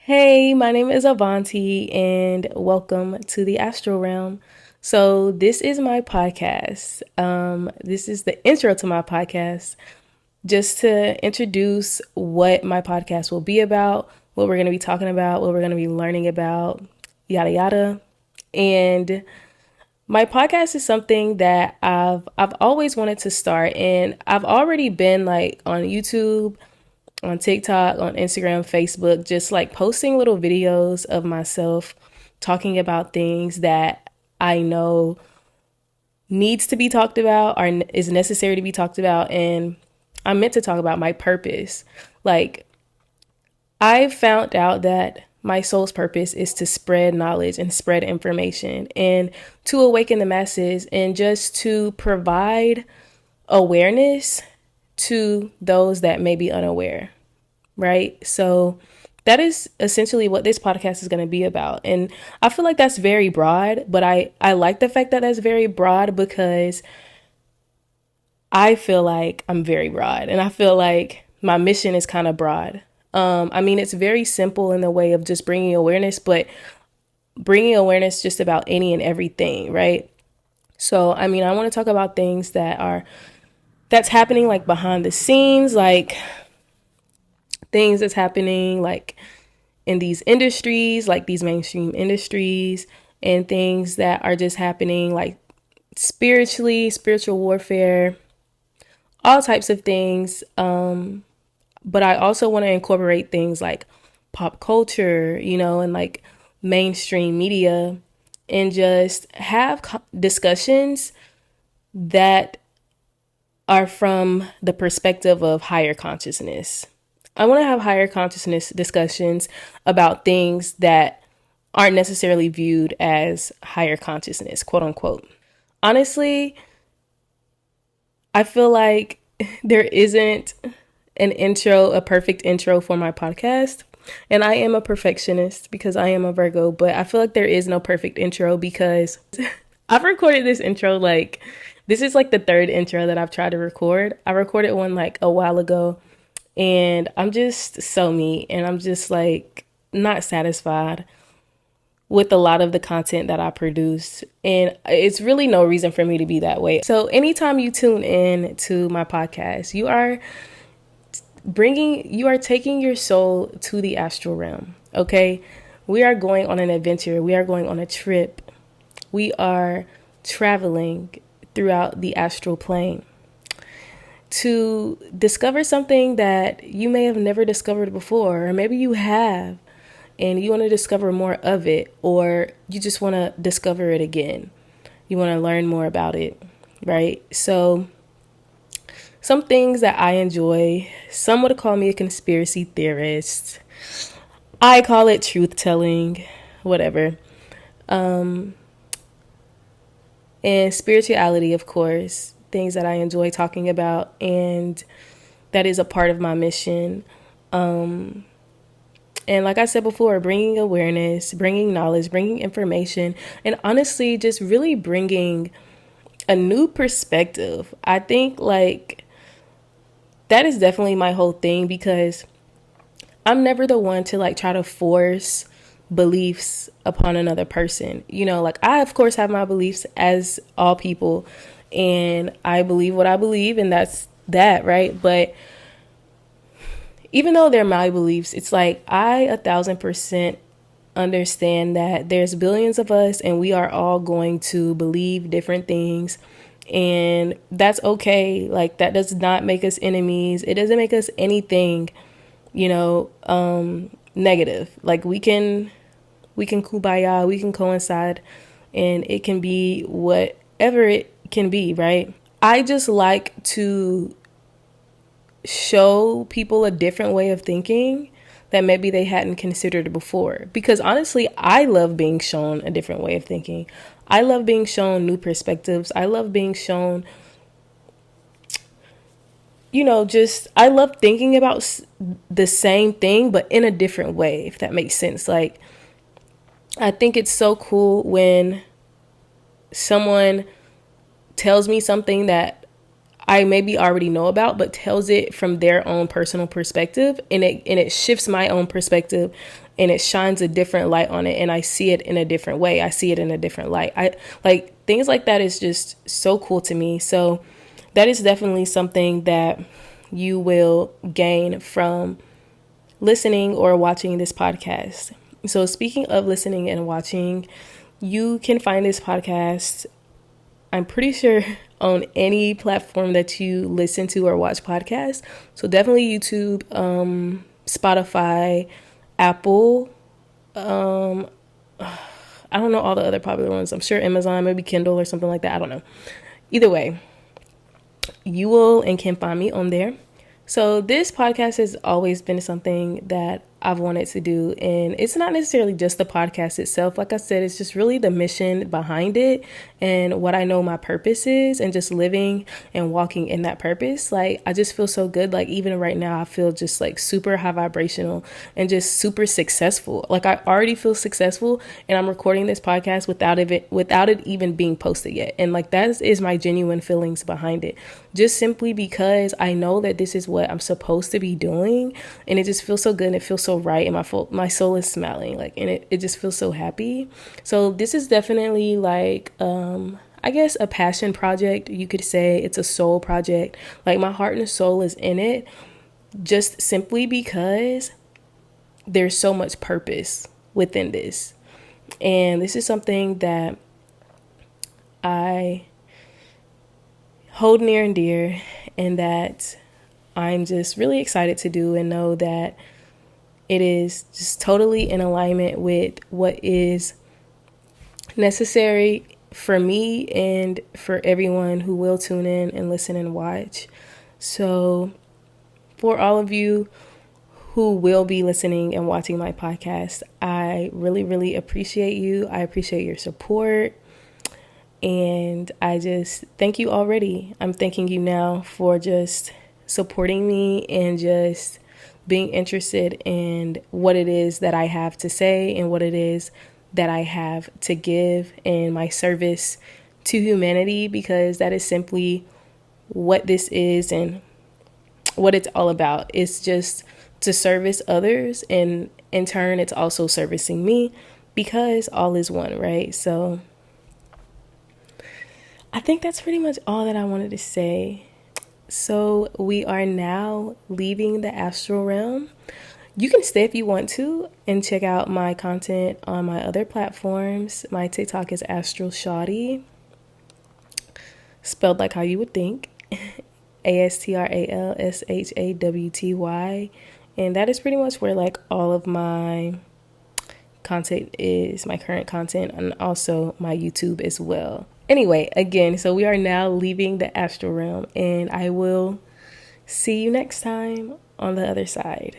Hey, my name is Avanti, and welcome to the Astral Realm. So, this is my podcast. This is the intro to my podcast, just to introduce what my podcast will be about, what we're going to be talking about, what we're going to be learning about, yada yada. And my podcast is something that I've always wanted to start, and I've already been like on YouTube, on TikTok, on Instagram, Facebook, just like posting little videos of myself talking about things that I know needs to be talked about or is necessary to be talked about. And I'm meant to talk about my purpose. Like, I found out that my soul's purpose is to spread knowledge and spread information and to awaken the masses and just to provide awareness to those that may be unaware, right? So that is essentially what this podcast is going to be about. And I feel like that's very broad, but I like the fact that that's very broad because I feel like I'm very broad and I feel like my mission is kind of broad. I mean, it's very simple in the way of just bringing awareness, but bringing awareness just about any and everything, right? So, I mean, I want to talk about things that's happening like behind the scenes, like things that's happening like in these industries, like these mainstream industries, and things that are just happening like spiritually, spiritual warfare, all types of things. But I also want to incorporate things like pop culture, and like mainstream media, and just have discussions that are from the perspective of higher consciousness. I want to have higher consciousness discussions about things that aren't necessarily viewed as higher consciousness, quote unquote. Honestly, I feel like there isn't a perfect intro for my podcast. And I am a perfectionist because I am a Virgo, but I feel like there is no perfect intro because I've recorded this intro this is like the third intro that I've tried to record. I recorded one like a while ago and I'm just so me and I'm just like not satisfied with a lot of the content that I produce. And it's really no reason for me to be that way. So anytime you tune in to my podcast, you are taking your soul to the astral realm. Okay. We are going on an adventure. We are going on a trip. We are traveling throughout the astral plane to discover something that you may have never discovered before, or maybe you have and you want to discover more of it, or you just want to discover it again. You want to learn more about it, right? So some things that I enjoy, some would call me a conspiracy theorist. I call it truth telling, whatever. And spirituality, of course, things that I enjoy talking about, and that is a part of my mission. And like I said before, bringing awareness, bringing knowledge, bringing information, and honestly, just really bringing a new perspective. I think like that is definitely my whole thing because I'm never the one to like try to force beliefs upon another person. Like I, of course, have my beliefs as all people, and I believe what I believe, and that's that, right? But even though they're my beliefs, it's like I 1,000% understand that there's billions of us and we are all going to believe different things. And that's okay. Like that does not make us enemies. It doesn't make us anything, negative. Like we can kumbaya, we can coincide, and it can be whatever it can be, right? I just like to show people a different way of thinking that maybe they hadn't considered before. Because honestly, I love being shown a different way of thinking. I love being shown new perspectives. I love being shown, I love thinking about the same thing, but in a different way, if that makes sense. Like, I think it's so cool when someone tells me something that I maybe already know about, but tells it from their own personal perspective, and it shifts my own perspective, and it shines a different light on it, and I see it in a different way. I see it in a different light. I like things like that is just so cool to me. So that is definitely something that you will gain from listening or watching this podcast. So speaking of listening and watching, you can find this podcast, I'm pretty sure, on any platform that you listen to or watch podcasts. So definitely YouTube, Spotify, Apple. I don't know all the other popular ones. I'm sure Amazon, maybe Kindle or something like that. I don't know. Either way, you will and can find me on there. So this podcast has always been something that I've wanted to do, and it's not necessarily just the podcast itself. Like I said, it's just really the mission behind it and what I know my purpose is, and just living and walking in that purpose. Like, I just feel so good. Like, even right now, I feel just like super high vibrational and just super successful. Like, I already feel successful, and I'm recording this podcast without it even being posted yet. And like, that is my genuine feelings behind it. Just simply because I know that this is what I'm supposed to be doing, and it just feels so good, and it feels so right, and my soul is smiling, like, and it just feels so happy. So this is definitely like I guess a passion project. You could say it's a soul project. Like, my heart and soul is in it, just simply because there's so much purpose within this. And this is something that I hold near and dear, and that I'm just really excited to do, and know that it is just totally in alignment with what is necessary for me and for everyone who will tune in and listen and watch. So for all of you who will be listening and watching my podcast, I really, really appreciate you. I appreciate your support. And I just thank you already. I'm thanking you now for just supporting me and just being interested in what it is that I have to say and what it is that I have to give in my service to humanity, because that is simply what this is and what it's all about. It's just to service others, and in turn it's also servicing me, because all is one, right? So I think that's pretty much all that I wanted to say. So we are now leaving the astral realm. You can stay if you want to and check out my content on my other platforms. My TikTok is Astral Shawty, spelled like how you would think, ASTRALSHAWTY. And that is pretty much where like all of my content is, my current content, and also my YouTube as well. Anyway, again, so we are now leaving the astral realm, and I will see you next time on the other side.